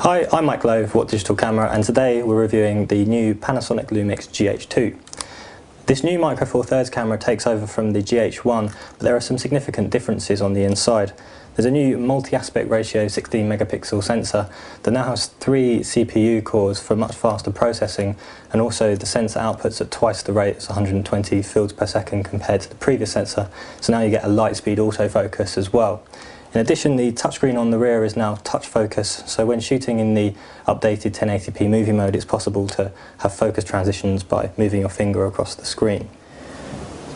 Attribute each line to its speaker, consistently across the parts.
Speaker 1: Hi, I'm Mike Lowe for What Digital Camera, and today we're reviewing the new Panasonic Lumix GH2. This new Micro Four Thirds camera takes over from the GH1, but there are some significant differences on the inside. There's a new multi-aspect ratio 16 megapixel sensor that now has 3 CPU cores for much faster processing, and also the sensor outputs at twice the rate, it's 120 fields per second compared to the previous sensor, so now you get a light speed autofocus as well. In addition, the touchscreen on the rear is now touch focus, so when shooting in the updated 1080p movie mode, it's possible to have focus transitions by moving your finger across the screen.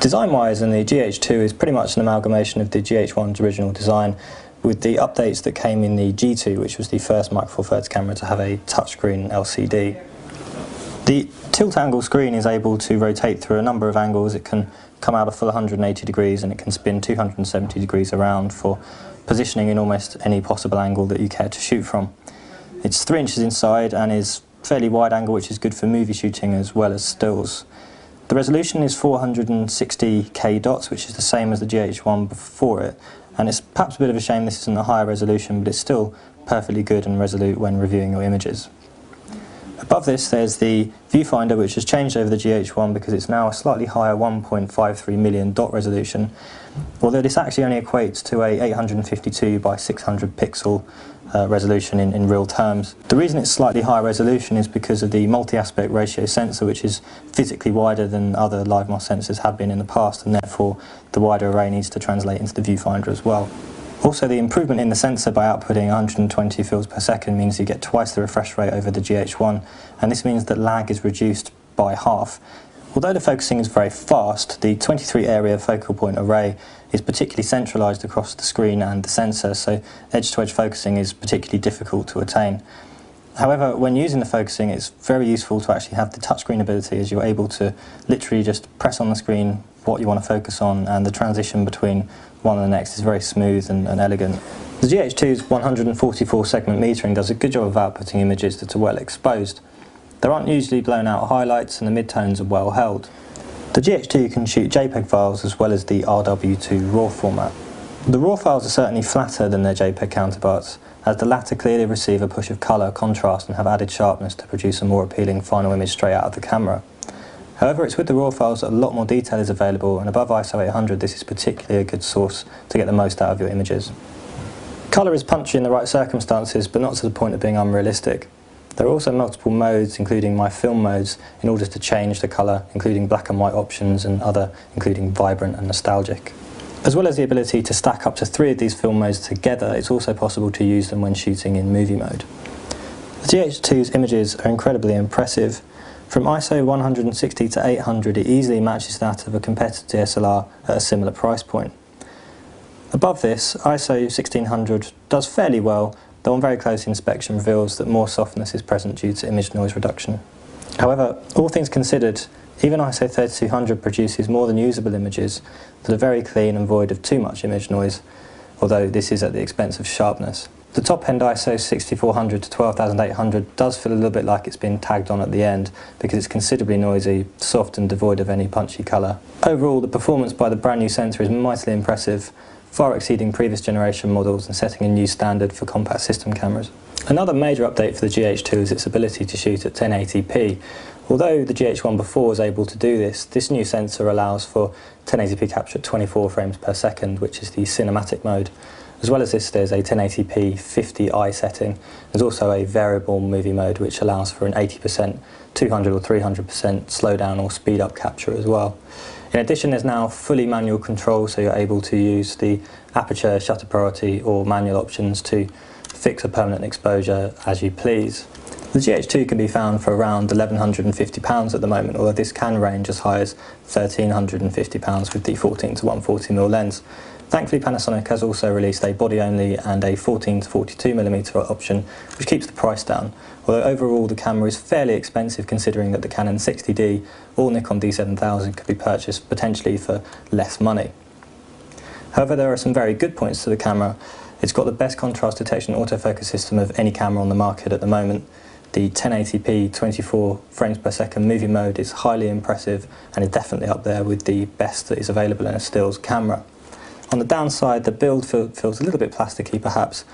Speaker 1: Design-wise, and the GH2 is pretty much an amalgamation of the GH1's original design, with the updates that came in the G2, which was the first Micro Four Thirds camera to have a touchscreen LCD. The tilt angle screen is able to rotate through a number of angles. It can come out a full 180 degrees and it can spin 270 degrees around for positioning in almost any possible angle that you care to shoot from. It's 3 inches inside and is fairly wide angle, which is good for movie shooting as well as stills. The resolution is 460k dots, which is the same as the GH1 before it, and it's perhaps a bit of a shame this isn't a higher resolution, but it's still perfectly good and resolute when reviewing your images. Above this there's the viewfinder, which has changed over the GH1 because it's now a slightly higher 1.53 million dot resolution, although this actually only equates to a 852 by 600 pixel resolution in real terms. The reason it's slightly higher resolution is because of the multi-aspect ratio sensor, which is physically wider than other LiveMOS sensors have been in the past, and therefore the wider array needs to translate into the viewfinder as well. Also, the improvement in the sensor by outputting 120 fields per second means you get twice the refresh rate over the GH1, and this means that lag is reduced by half. Although the focusing is very fast, the 23 area focal point array is particularly centralised across the screen and the sensor, so edge-to-edge focusing is particularly difficult to attain. However, when using the focusing, it's very useful to actually have the touchscreen ability, as you're able to literally just press on the screen what you want to focus on, and the transition between one and the next is very smooth and elegant. The GH2's 144 segment metering does a good job of outputting images that are well exposed. There aren't usually blown out highlights, and the midtones are well held. The GH2 can shoot JPEG files as well as the RW2 RAW format. The RAW files are certainly flatter than their JPEG counterparts, as the latter clearly receive a push of colour, contrast and have added sharpness to produce a more appealing final image straight out of the camera. However, it's with the RAW files that a lot more detail is available, and above ISO 800 this is particularly a good source to get the most out of your images. Colour is punchy in the right circumstances, but not to the point of being unrealistic. There are also multiple modes, including my film modes, in order to change the colour, including black and white options and other, including vibrant and nostalgic. As well as the ability to stack up to 3 of these film modes together, it's also possible to use them when shooting in movie mode. The GH2's images are incredibly impressive. From ISO 160 to 800 it easily matches that of a competitor DSLR at a similar price point. Above this, ISO 1600 does fairly well, though on very close inspection reveals that more softness is present due to image noise reduction. However, all things considered, even ISO 3200 produces more than usable images that are very clean and void of too much image noise, although this is at the expense of sharpness. The top-end ISO 6400 to 12800 does feel a little bit like it's been tagged on at the end because it's considerably noisy, soft and devoid of any punchy colour. Overall, the performance by the brand new sensor is mightily impressive, far exceeding previous generation models and setting a new standard for compact system cameras. Another major update for the GH2 is its ability to shoot at 1080p. Although the GH1 before was able to do this, this new sensor allows for 1080p capture at 24 frames per second, which is the cinematic mode. As well as this, there's a 1080p 50i setting. There's also a variable movie mode which allows for an 80%, 200 or 300% slowdown or speed up capture as well. In addition, there's now fully manual control, so you're able to use the aperture, shutter priority or manual options to fix a permanent exposure as you please. The GH2 can be found for around £1,150 at the moment, although this can range as high as £1,350 with the 14 to 140mm lens. Thankfully, Panasonic has also released a body-only and a 14 to 42mm option, which keeps the price down, although overall the camera is fairly expensive considering that the Canon 60D or Nikon D7000 could be purchased potentially for less money. However, there are some very good points to the camera. It's got the best contrast detection autofocus system of any camera on the market at the moment. The 1080p 24 frames per second movie mode is highly impressive and is definitely up there with the best that is available in a stills camera. On the downside, the build feels a little bit plasticky perhaps,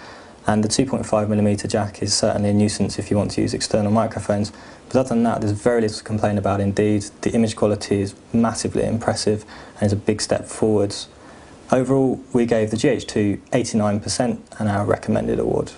Speaker 1: And the 2.5mm jack is certainly a nuisance if you want to use external microphones, but other than that there's very little to complain about indeed. The image quality is massively impressive and is a big step forwards. Overall, we gave the GH2 89% and our recommended award.